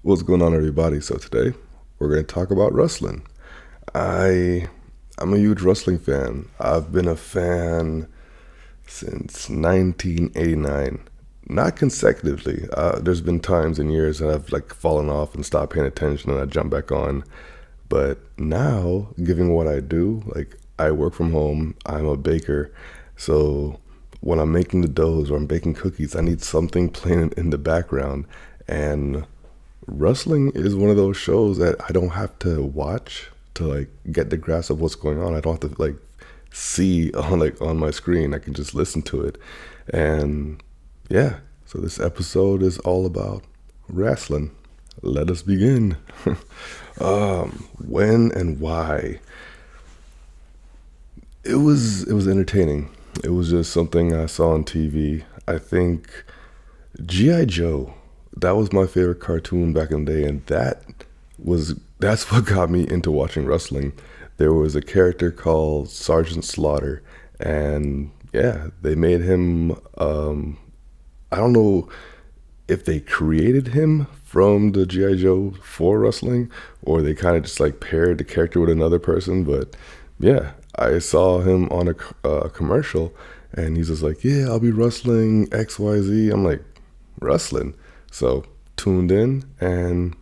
What's going on, everybody? So today we're going to talk about wrestling. I I'm a huge wrestling fan. I've been a fan since 1989. Not consecutively. There's been times and years that I've like fallen off and stopped paying attention, and I jump back on. But now, given what I do, like I work from home, I'm a baker, so when I'm making the doughs or I'm baking cookies, I need something playing in the background, and wrestling is one of those shows that I don't have to watch to like get the grasp of what's going on. I don't have to like see on my screen. I can just listen to it. And yeah, so this episode is all about wrestling. Let us begin. When and why? It was entertaining. It was just something I saw on TV. I think G.I. Joe, that was my favorite cartoon back in the day, and that's what got me into watching wrestling. There was a character called Sergeant Slaughter, and yeah, they made him. I don't know if they created him from the G.I. Joe for wrestling, or they kind of just like paired the character with another person. But yeah, I saw him on a commercial, and he's just like, "Yeah, I'll be wrestling XYZ." I'm like, "Wrestling?" So tuned in, and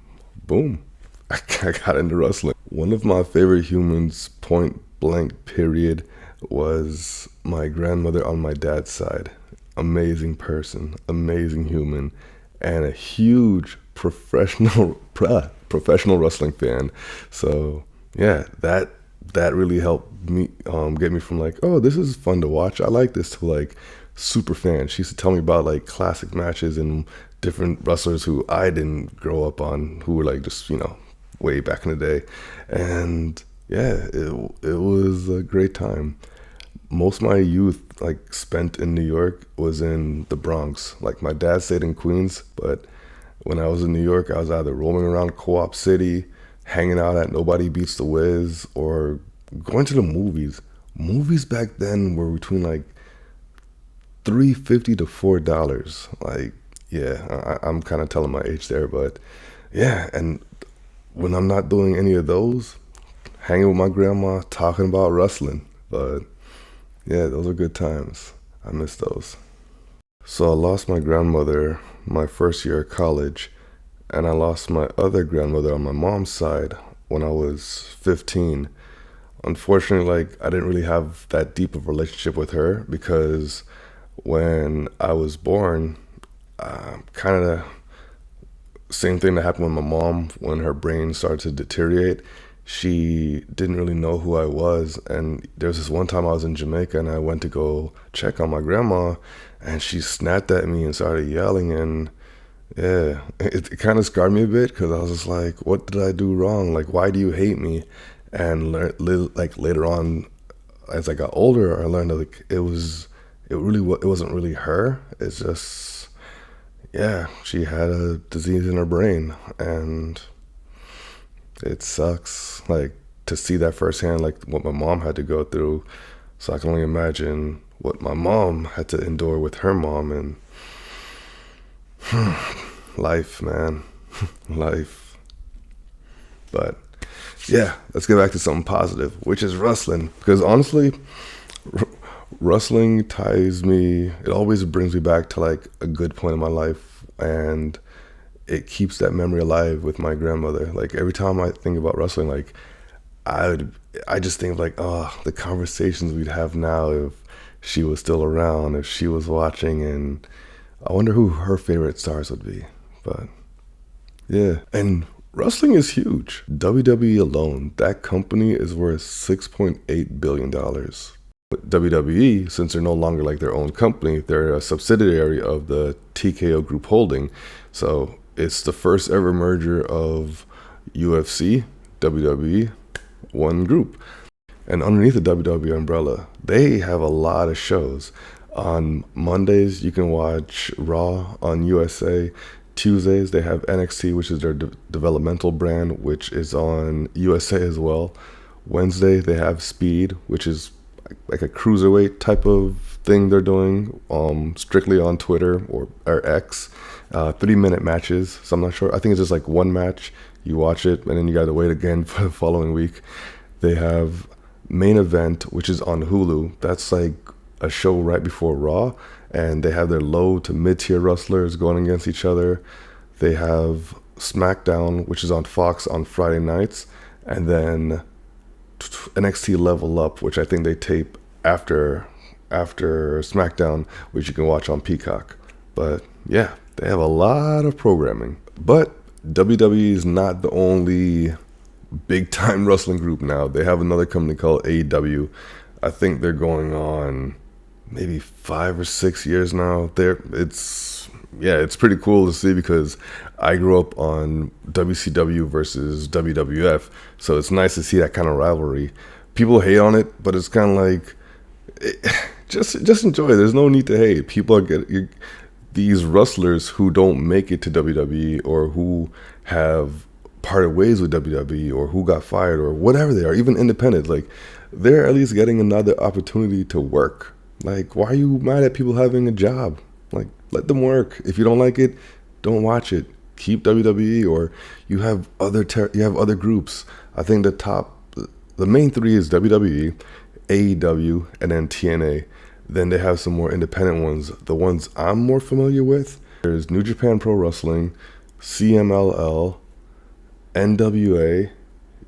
boom, I got into wrestling. One of my favorite humans, point blank, period, was my grandmother on my dad's side. Amazing person, amazing human, and a huge professional wrestling fan. So yeah, that really helped me get me from like, oh, this is fun to watch, I like this, to like super fan. She used to tell me about like classic matches and different wrestlers who I didn't grow up on, who were like just way back in the day. And yeah, it was a great time. Most of my youth like spent in New York was in the Bronx. Like my dad stayed in Queens, but when I was in New York, I was either roaming around Co-op City, hanging out at Nobody Beats the Wiz, or going to the movies. Movies back then were between like $3.50 to $4. Like, yeah, I'm kind of telling my age there, but yeah. And when I'm not doing any of those, hanging with my grandma, talking about wrestling. But yeah, those are good times. I miss those. So I lost my grandmother my first year of college, and I lost my other grandmother on my mom's side when I was 15. Unfortunately, like I didn't really have that deep of a relationship with her because when I was born, kind of same thing that happened with my mom when her brain started to deteriorate. She didn't really know who I was, and there was this one time I was in Jamaica and I went to go check on my grandma, and she snapped at me and started yelling. And yeah, it kind of scarred me a bit because I was just like, what did I do wrong? Like, why do you hate me? And like later on, as I got older, I learned that like it wasn't really her. It's just, yeah, she had a disease in her brain, and it sucks like to see that firsthand, like what my mom had to go through. So I can only imagine what my mom had to endure with her mom. And life, man. Life. But yeah, let's get back to something positive, which is wrestling. Because honestly, r- wrestling ties me, it always brings me back to like a good point in my life, and it keeps that memory alive with my grandmother. Like every time I think about wrestling, like I just think of like, oh, the conversations we'd have now if she was still around, if she was watching. And I wonder who her favorite stars would be. But yeah, and wrestling is huge. WWE alone, that company is worth $6.8 billion. But WWE, since they're no longer like their own company, they're a subsidiary of the TKO Group Holding. So it's the first ever merger of UFC, WWE, one group. And underneath the WWE umbrella, they have a lot of shows. On Mondays, you can watch Raw on USA. Tuesdays, they have NXT, which is their developmental brand, which is on USA as well. Wednesday, they have Speed, which is like a cruiserweight type of thing they're doing, strictly on Twitter or X. 3-minute matches. So I'm not sure. I think it's just like one match. You watch it, and then you got to wait again for the following week. They have Main Event, which is on Hulu. That's like a show right before Raw, and they have their low to mid-tier wrestlers going against each other. They have SmackDown, which is on Fox on Friday nights, and then NXT Level Up, which I think they tape after SmackDown, which you can watch on Peacock. But yeah, they have a lot of programming. But WWE is not the only big time wrestling group now. They have another company called AEW. I think they're going on maybe 5 or 6 years now. It's pretty cool to see because I grew up on WCW versus WWF, so it's nice to see that kind of rivalry. People hate on it, but it's kind of like just enjoy it. There's no need to hate. People are getting these wrestlers who don't make it to WWE or who have parted ways with WWE or who got fired or whatever they are, even independent. Like, they're at least getting another opportunity to work. Like, why are you mad at people having a job? Like, let them work. If you don't like it, don't watch it. Keep WWE, or you have other groups. I think the main three is WWE, AEW, and then TNA. Then they have some more independent ones. The ones I'm more familiar with, there's New Japan Pro Wrestling, CMLL, NWA,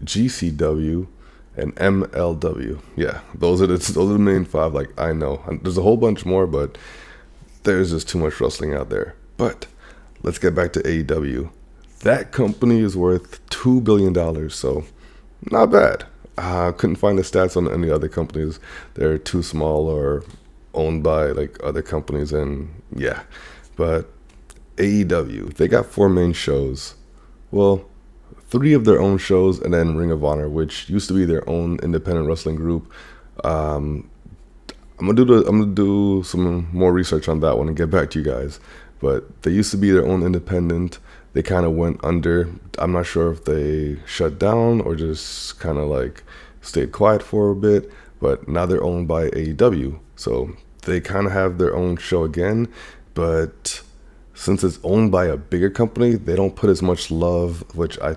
GCW, and MLW. Yeah, those are the main 5. Like, I know there's a whole bunch more, but there's just too much wrestling out there. But let's get back to AEW. That company is worth $2 billion, so not bad. I couldn't find the stats on any other companies. They're too small or owned by like other companies, and yeah. But AEW, they got 4 main shows. Well, 3 of their own shows, and then Ring of Honor, which used to be their own independent wrestling group. I'm gonna do some more research on that one and get back to you guys. But they used to be their own independent. They kind of went under. I'm not sure if they shut down or just kind of like stayed quiet for a bit. But now they're owned by AEW, so they kind of have their own show again. But since it's owned by a bigger company, they don't put as much love, which I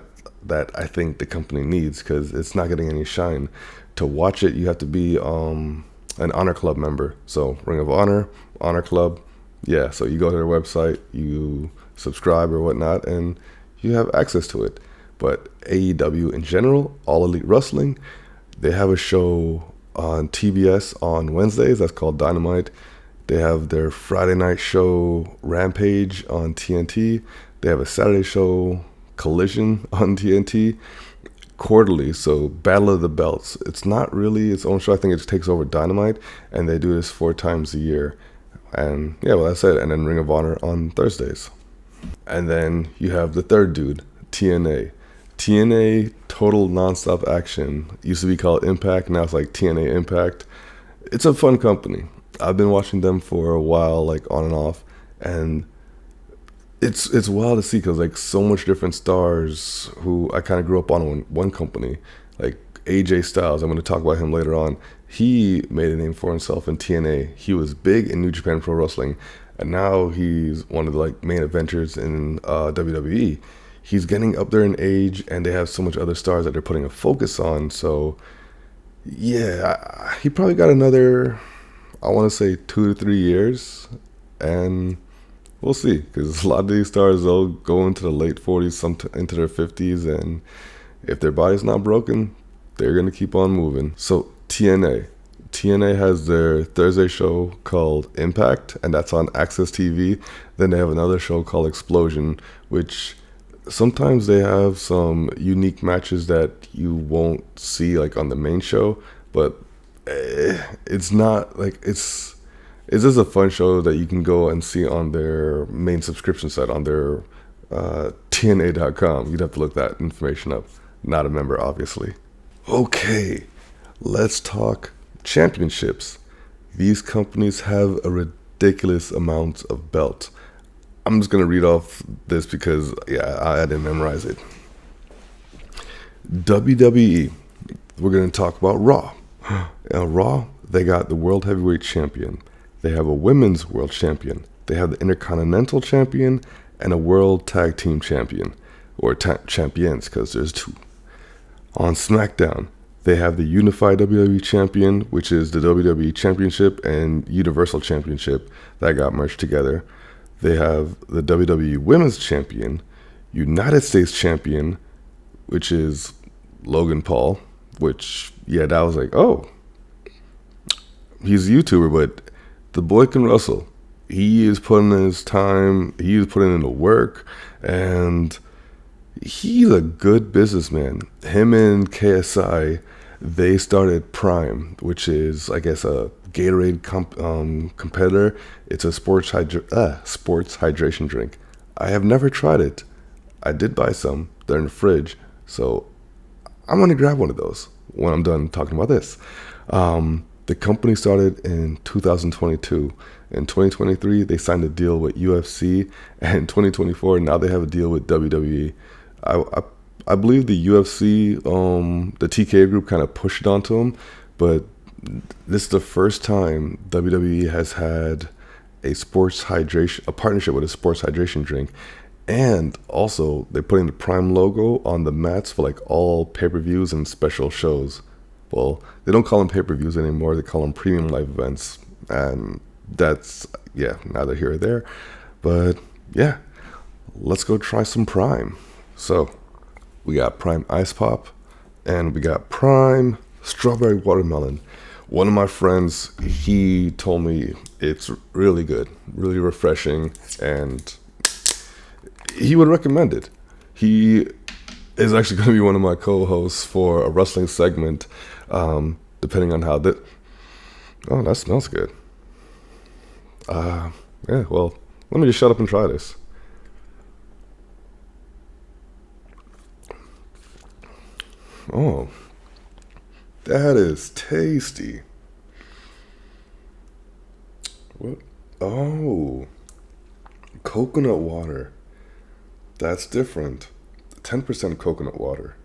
think the company needs, because it's not getting any shine. To watch it, you have to be an Honor Club member. So Ring of Honor, Honor Club, yeah. So you go to their website, you subscribe or whatnot, and you have access to it. But AEW in general, All Elite Wrestling, they have a show on TBS on Wednesdays that's called Dynamite. They have their Friday night show Rampage on TNT. They have a Saturday show Collision on TNT. Quarterly, so Battle of the Belts. It's not really its own show. I think it just takes over Dynamite, and they do this 4 times a year. And yeah, well, that's it. And then Ring of Honor on Thursdays. And then you have the third dude, TNA. TNA Total Nonstop Action. Used to be called Impact, now it's like TNA Impact. It's a fun company. I've been watching them for a while, like on and off, and it's wild to see because like so much different stars who I kind of grew up on in one company, like AJ Styles. I'm going to talk about him later on. He made a name for himself in TNA. He was big in New Japan Pro Wrestling, and now he's one of the like main eventers in WWE. He's getting up there in age, and they have so much other stars that they're putting a focus on. So yeah, he probably got another, I want to say 2 to 3 years, and we'll see, because a lot of these stars, they'll go into the late 40s, some into their 50s, and if their body's not broken, they're going to keep on moving. So TNA has their Thursday show called Impact, and that's on Access TV. Then they have another show called Explosion, which sometimes they have some unique matches that you won't see like on the main show, but it's not like it's just a fun show that you can go and see on their main subscription site on their TNA.com. You'd have to look that information up. Not a member, obviously. Okay, let's talk championships. These companies have a ridiculous amount of belts. I'm just going to read off this because, yeah, I didn't memorize it. WWE, we're going to talk about Raw. Raw, they got the World Heavyweight Champion. They have a Women's World Champion. They have the Intercontinental Champion and a World Tag Team Champion, or champions, because there's two. On SmackDown, they have the Unified WWE Champion, which is the WWE Championship and Universal Championship that got merged together. They have the WWE Women's Champion, United States Champion, which is Logan Paul, which, yeah, that was like, oh, he's a YouTuber, but the boy can wrestle. He is putting in his time, he is putting in the work, and he's a good businessman. Him and KSI, they started Prime, which is, I guess, a Gatorade competitor. It's a sports hydration drink. I have never tried it. I did buy some. They're in the fridge, so I'm going to grab one of those when I'm done talking about this. The company started in 2022. In 2023, they signed a deal with UFC, and in 2024, now they have a deal with WWE. I believe the UFC, the TK group kind of pushed it onto them, but this is the first time WWE has had a partnership with a sports hydration drink. And also, they're putting the Prime logo on the mats for like all pay-per-views and special shows. Well, they don't call them pay-per-views anymore. They call them premium live events. And that's, yeah, neither here or there. But yeah, let's go try some Prime. So we got Prime Ice Pop and we got Prime Strawberry Watermelon. One of my friends, he told me it's really good, really refreshing, and he would recommend it. He is actually going to be one of my co-hosts for a wrestling segment, depending on how that. Oh, that smells good. Yeah, well, let me just shut up and try this. Oh, that is tasty. What? Oh, coconut water. That's different. 10% coconut water.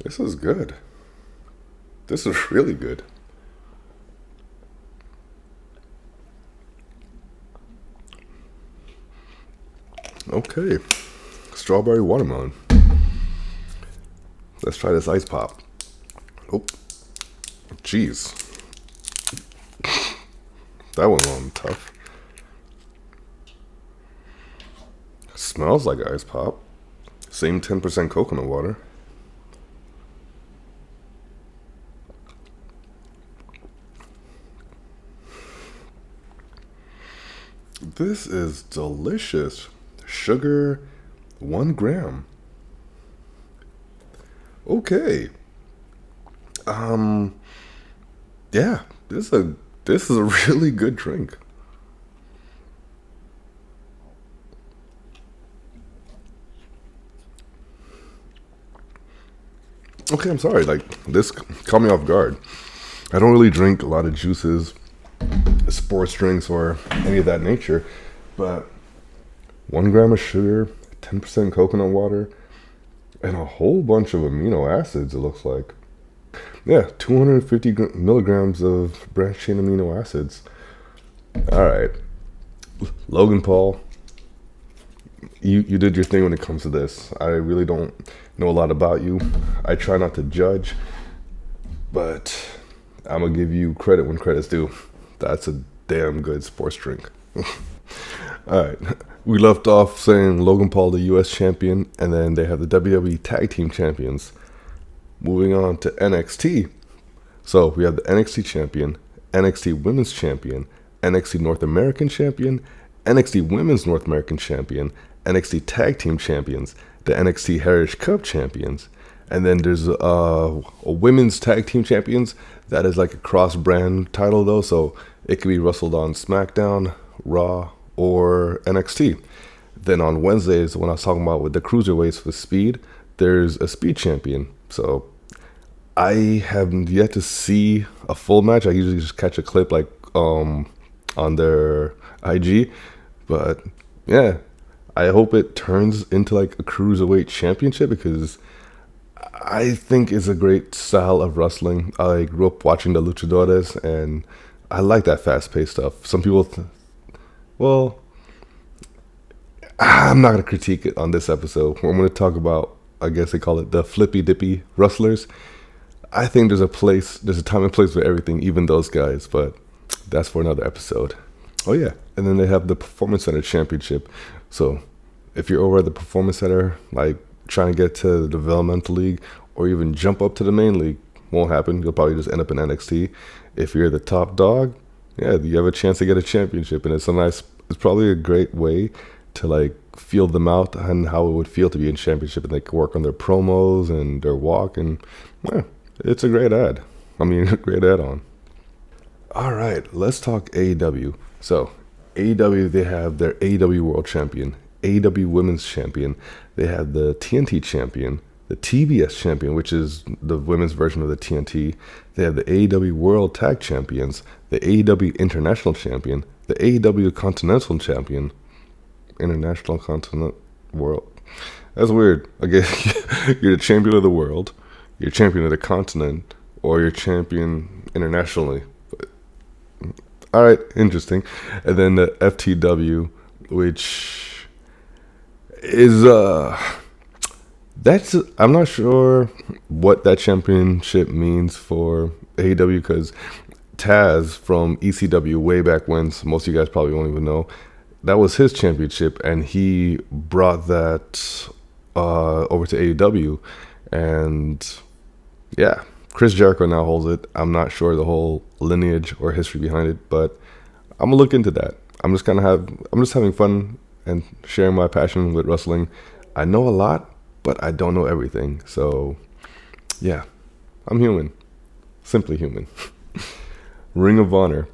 This is good. This is really good. Okay. Strawberry watermelon. Let's try this ice pop. Oh, jeez. That one was tough. Smells like ice pop. Same 10% coconut water. This is delicious. Sugar, 1 gram. Okay. Yeah, this is a really good drink. Okay, I'm sorry. Like, this caught me off guard. I don't really drink a lot of juices, sports drinks, or any of that nature, but 1 gram of sugar, 10% coconut water, and a whole bunch of amino acids, it looks like. Yeah, 250 milligrams of branched chain amino acids. All right. Logan Paul, you did your thing when it comes to this. I really don't know a lot about you. I try not to judge, but I'm going to give you credit when credit's due. That's a damn good sports drink. All right. We left off saying Logan Paul, the U.S. champion, and then they have the WWE Tag Team Champions. Moving on to NXT. So we have the NXT Champion, NXT Women's Champion, NXT North American Champion, NXT Women's North American Champion, NXT Tag Team Champions, the NXT Heritage Cup Champions, and then there's a Women's Tag Team Champions. That is like a cross-brand title though, so it can be wrestled on SmackDown, Raw, or NXT. Then on Wednesdays, when I was talking about with the cruiserweights with speed, there's a speed champion. So I have yet to see a full match. I usually just catch a clip like on their IG. But yeah, I hope it turns into like a cruiserweight championship because I think it's a great style of wrestling. I grew up watching the luchadores and I like that fast-paced stuff. Some people, well, I'm not gonna critique it on this episode. I'm gonna talk about, I guess they call it the flippy dippy wrestlers. I think there's a time and place for everything, even those guys. But that's for another episode. Oh yeah, and then they have the Performance Center Championship. So if you're over at the Performance Center, like trying to get to the developmental league or even jump up to the main league, won't happen. You'll probably just end up in NXT. If you're the top dog, yeah, you have a chance to get a championship, and it's probably a great way to like feel them out and how it would feel to be in championship, and they can work on their promos and their walk, and yeah, it's a great ad. I mean, a great add-on. All right, let's talk AEW. So, AEW, they have their AEW World Champion, AEW Women's Champion. They have the TNT Champion, the TBS Champion, which is the women's version of the TNT. They have the AEW World Tag Champions, the AEW International Champion, the AEW Continental Champion, International Continent World. That's weird. I guess you're the champion of the world, you're champion of the continent, or you're champion internationally. All right, interesting. And then the FTW, which is that's I'm not sure what that championship means for AEW, because Taz from ECW way back when, so most of you guys probably won't even know, that was his championship, and he brought that over to AEW, and yeah, Chris Jericho now holds it. I'm not sure the whole lineage or history behind it, but I'm gonna look into that. I'm just having fun and sharing my passion with wrestling. I know a lot, but I don't know everything. So yeah, I'm human, simply human. Ring of Honor,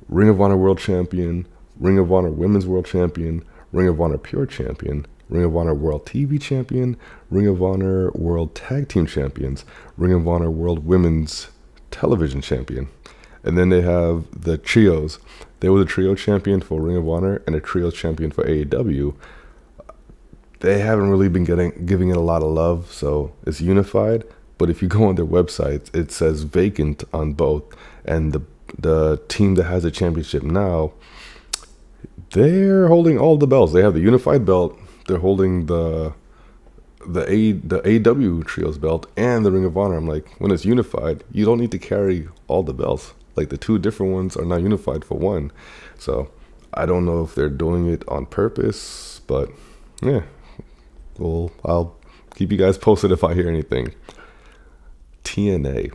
Ring of Honor World Champion, Ring of Honor Women's World Champion, Ring of Honor Pure Champion, Ring of Honor World TV Champion, Ring of Honor World Tag Team Champions, Ring of Honor World Women's Television Champion. And then they have the trios. They were the trio champion for Ring of Honor and a trio champion for AEW. They haven't really been giving it a lot of love, so it's unified. But if you go on their websites, it says vacant on both. And the team that has the championship now, they're holding all the belts. They have the unified belt. They're holding the AEW trios belt and the Ring of Honor. I'm like, when it's unified, you don't need to carry all the belts. Like the two different ones are now unified for one. So I don't know if they're doing it on purpose, but yeah. Well, I'll keep you guys posted if I hear anything. TNA.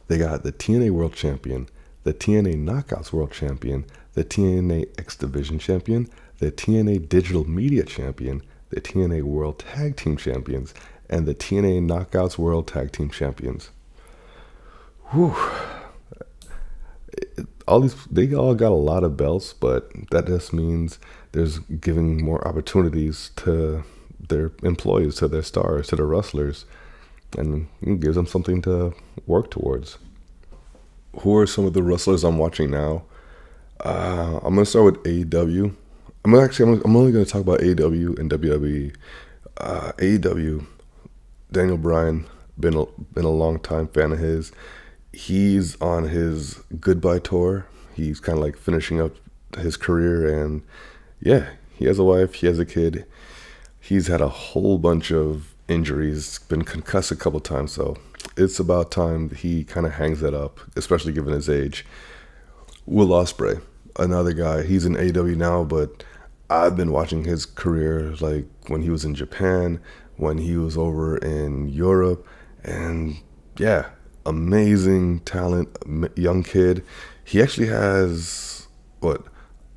They got the TNA World Champion, the TNA Knockouts World Champion, the TNA X Division Champion, the TNA Digital Media Champion, the TNA World Tag Team Champions, and the TNA Knockouts World Tag Team Champions. Whew. They all got a lot of belts, but that just means there's giving more opportunities to their employees, to their stars, to the wrestlers, and it gives them something to work towards. Who are some of the wrestlers I'm watching now? I'm gonna start with AEW. I'm only gonna talk about AEW and WWE. AEW, Daniel Bryan, been a long time fan of his. He's on his goodbye tour. He's kind of like finishing up his career, and yeah, he has a wife, he has a kid. He's had a whole bunch of injuries, been concussed a couple times, so it's about time he kind of hangs that up, especially given his age. Will Ospreay, another guy. He's in AEW now, but I've been watching his career like when he was in Japan, when he was over in Europe, and yeah, amazing talent, young kid. He actually has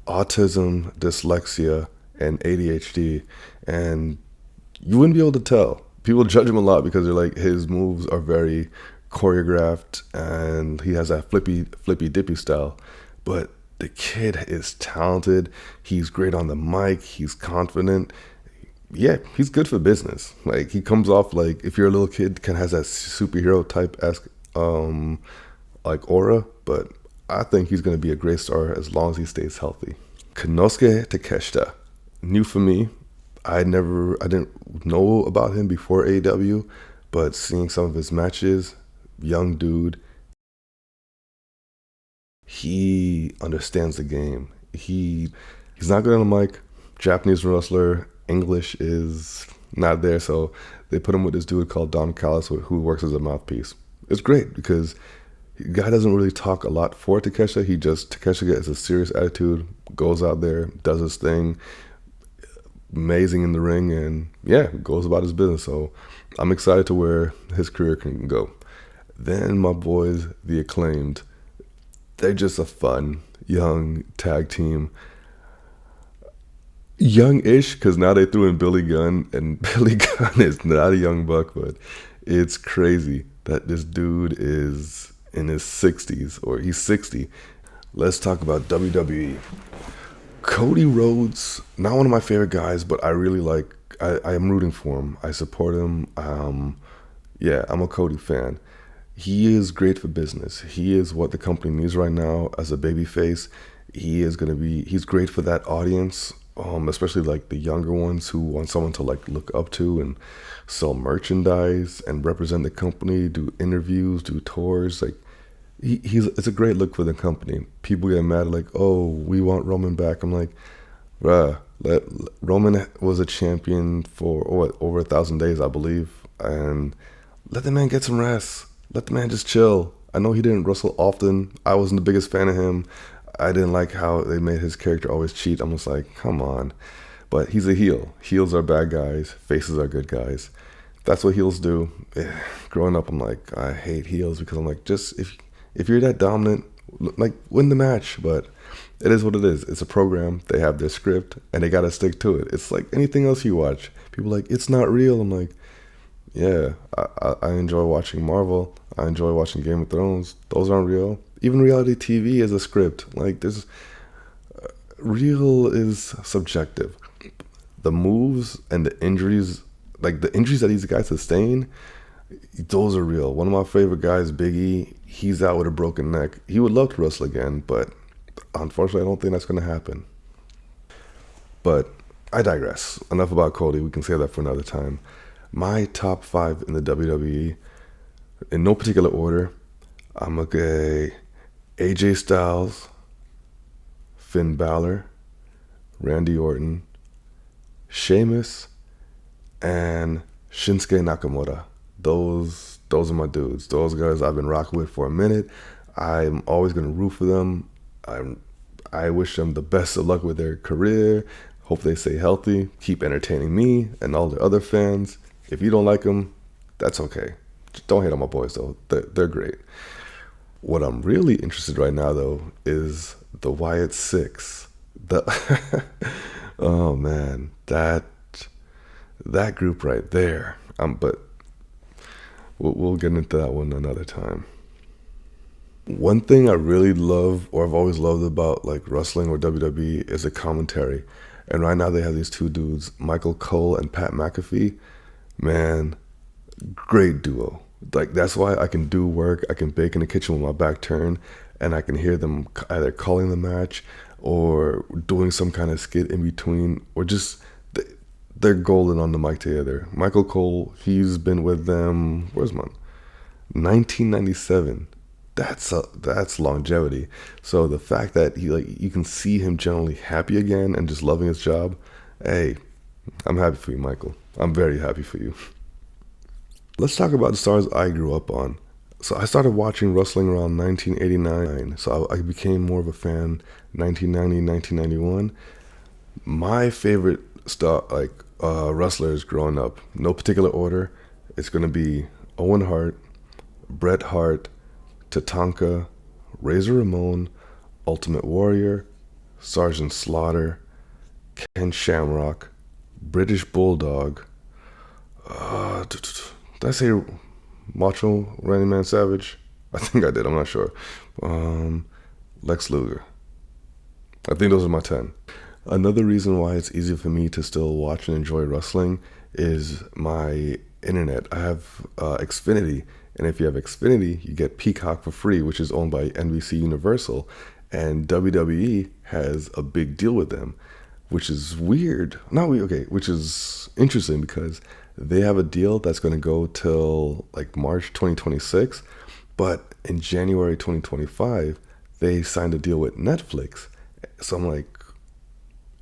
autism, dyslexia, and ADHD, and you wouldn't be able to tell. People judge him a lot because they're like, his moves are very choreographed and he has that flippy dippy style, but the kid is talented. He's great on the mic. He's confident. Yeah, he's good for business. Like, he comes off like, if you're a little kid, kind of has that superhero type like aura, but I think he's going to be a great star as long as he stays healthy. Konosuke Takeshita, new for me. I didn't know about him before AEW, but seeing some of his matches, young dude, he understands the game. He's not good on the mic. Japanese wrestler, English is not there, so they put him with this dude called Don Callis, who works as a mouthpiece. It's great because the guy doesn't really talk a lot for Takeshita. Takeshita gets a serious attitude, goes out there, does his thing, amazing in the ring, and yeah, goes about his business. So I'm excited to where his career can go. Then my boys, the Acclaimed, they're just a fun young tag team. Young-ish, because now they threw in Billy Gunn, and Billy Gunn is not a young buck, but it's crazy that this dude is in his 60s, or he's 60. Let's talk about WWE. Cody Rhodes, not one of my favorite guys, but I really like, I am rooting for him. I support him. Yeah, I'm a Cody fan. He is great for business. He is what the company needs right now as a babyface. He's great for that audience, especially like the younger ones who want someone to like look up to and sell merchandise and represent the company, do interviews, do tours. Like it's a great look for the company. People get mad like, oh, we want Roman back. I'm like, bruh, Roman was a champion for over 1,000 days, I believe, and let the man get some rest. Let the man just chill. I know he didn't wrestle often. I wasn't the biggest fan of him. I didn't like how they made his character always cheat. I'm just like, come on. But he's a heel. Heels are bad guys. Faces are good guys. That's what heels do. Growing up, I'm like, I hate heels because I'm like, just if you're that dominant, like win the match. But it is what it is. It's a program. They have their script and they got to stick to it. It's like anything else you watch. People are like, it's not real. I'm like, yeah, I enjoy watching Marvel. I enjoy watching Game of Thrones. Those aren't real. Even reality TV is a script. Like real is subjective. The moves and the injuries, like the injuries that these guys sustain, those are real. One of my favorite guys, Big E, he's out with a broken neck. He would love to wrestle again, but unfortunately, I don't think that's going to happen. But I digress. Enough about Cody. We can save that for another time. My top 5 in the WWE, in no particular order, I'm going to go AJ Styles, Finn Balor, Randy Orton, Sheamus, and Shinsuke Nakamura. Those are my dudes. Those guys I've been rocking with for a minute. I'm always going to root for them. I wish them the best of luck with their career. Hope they stay healthy, keep entertaining me and all the other fans. If you don't like them, that's okay. Just don't hate on my boys, though. They're great. What I'm really interested right now, though, is the Wyatt Six. Oh man, that group right there. But we'll get into that one another time. One thing I really love, or I've always loved about like wrestling or WWE, is the commentary. And right now they have these two dudes, Michael Cole and Pat McAfee. Man, great duo. Like that's why I can do work. I can bake in the kitchen with my back turned, and I can hear them either calling the match or doing some kind of skit in between, or just they're golden on the mic together. Michael Cole, he's been with them. Where's mine? 1997. That's longevity. So the fact that you can see him generally happy again and just loving his job. Hey, I'm happy for you, Michael. I'm very happy for you. Let's talk about the stars I grew up on. So I started watching wrestling around 1989. So I became more of a fan 1990, 1991. My favorite wrestlers growing up, no particular order. It's going to be Owen Hart, Bret Hart, Tatanka, Razor Ramon, Ultimate Warrior, Sergeant Slaughter, Ken Shamrock, British Bulldog, did I say Macho Randy Man Savage? I think I did, I'm not sure. Lex Luger. I think those are my 10. Another reason why it's easy for me to still watch and enjoy wrestling is my internet. I have Xfinity, and if you have Xfinity, you get Peacock for free, which is owned by NBC Universal, and WWE has a big deal with them, which is weird. Not weird, okay, which is interesting because they have a deal that's going to go till like March 2026, but in January 2025, they signed a deal with Netflix. So I'm like,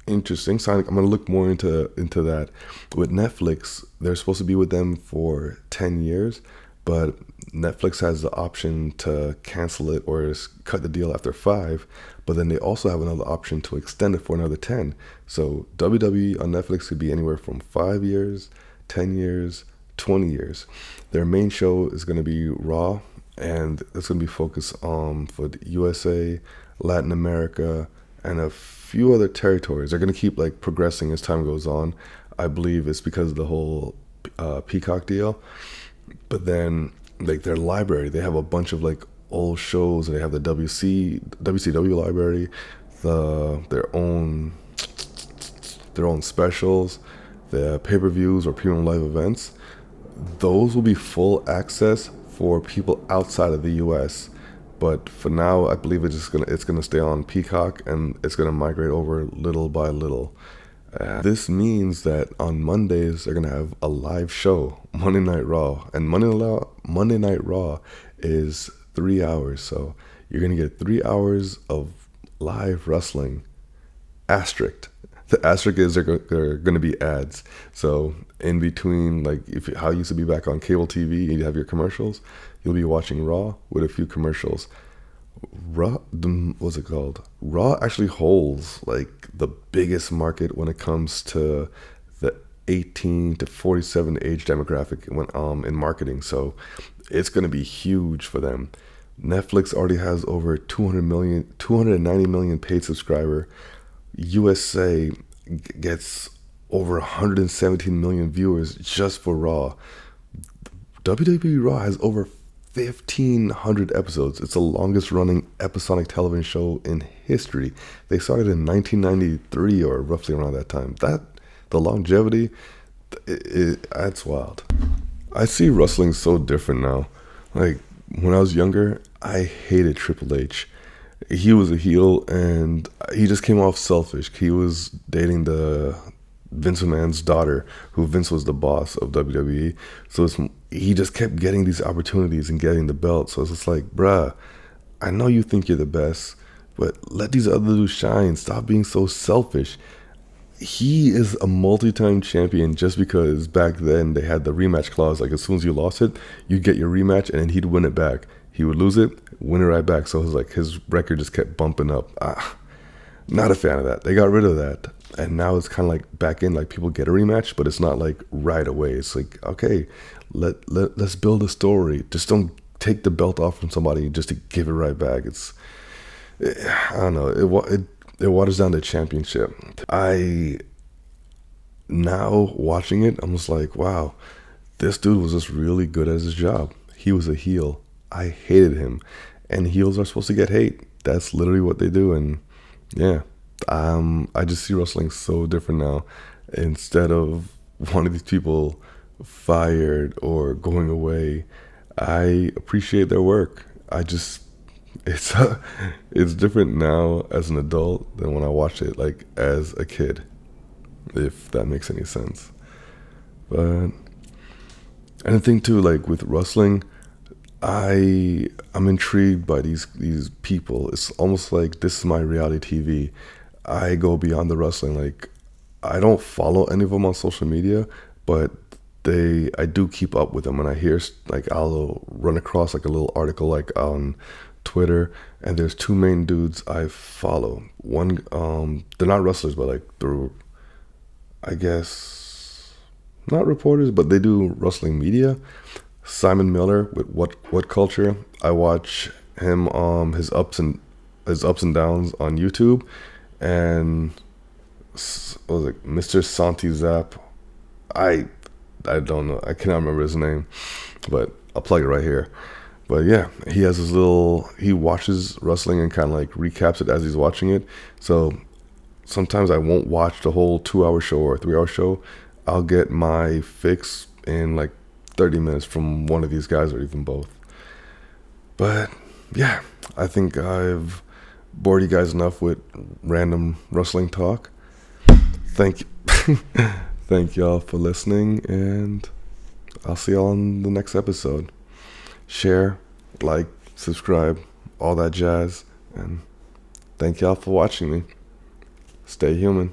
Interesting. So I'm gonna look more into that. With Netflix, they're supposed to be with them for 10 years, but Netflix has the option to cancel it or cut the deal after 5. But then they also have another option to extend it for another 10. So WWE on Netflix could be anywhere from 5 years, 10 years, 20 years. Their main show is gonna be Raw, and it's gonna be focused on for the USA, Latin America, and a few other territories. They're going to keep like progressing as time goes on. I believe it's because of the whole Peacock deal. But then like their library, they have a bunch of like old shows. They have the WCW library, their own specials, the pay-per-views or premium live events. Those will be full access for people outside of the US. But for now, I believe it's gonna stay on Peacock, and it's gonna migrate over little by little. This means that on Mondays they're gonna have a live show, Monday Night Raw, and Monday Night Raw is 3 hours. So you're gonna get 3 hours of live wrestling. Asterisk. The asterisk is there are going to be ads. So in between, like how you used to be back on cable TV and you have your commercials, you'll be watching Raw with a few commercials. What's it called? Raw actually holds like the biggest market when it comes to the 18 to 47 age demographic in marketing. So it's going to be huge for them. Netflix already has over 290 million paid subscriber. USA gets over 117 million viewers just for Raw. WWE Raw has over 1,500 episodes. It's the longest running episodic television show in history. They started in 1993 or roughly around that time. The longevity, that's wild. I see wrestling so different now. Like when I was younger, I hated Triple H. He was a heel, and he just came off selfish. He was dating the Vince McMahon's daughter, who Vince was the boss of WWE. So he just kept getting these opportunities and getting the belt. So it's just like, bruh, I know you think you're the best, but let these other dudes shine. Stop being so selfish. He is a multi-time champion just because back then they had the rematch clause. Like as soon as you lost it, you'd get your rematch, and then he'd win it back. He would lose it, win it right back. So it was like his record just kept bumping up. Not a fan of that. They got rid of that. And now it's kind of like back in, like people get a rematch, but it's not like right away. It's like, okay, let's build a story. Just don't take the belt off from somebody just to give it right back. I don't know. It waters down the championship. Now watching it, I'm just like, wow, this dude was just really good at his job. He was a heel. I hated him, and heels are supposed to get hate. That's literally what they do. And yeah, I just see wrestling so different now. Instead of one of these people fired or going away, I appreciate their work. It's different now as an adult than when I watched it like as a kid, if that makes any sense. But and the thing too, like with wrestling, I'm intrigued by these people. It's almost like this is my reality TV. I go beyond the wrestling. Like I don't follow any of them on social media, but I do keep up with them. And I hear like I'll run across like a little article like on Twitter, and there's two main dudes I follow. One, they're not wrestlers, but like they're, I guess, not reporters, but they do wrestling media. Simon Miller with What Culture. I watch him his ups and downs on YouTube, and what was it, Mr. Santi Zap. I don't know. I cannot remember his name, but I'll plug it right here. But yeah, he watches wrestling and kind of like recaps it as he's watching it. So sometimes I won't watch the whole 2-hour show or 3-hour show. I'll get my fix in like 30 minutes from one of these guys or even both. But yeah, I think I've bored you guys enough with random wrestling talk. Thank y'all for listening, and I'll see y'all on the next episode. Share, like, subscribe, all that jazz, and thank y'all for watching me. Stay human.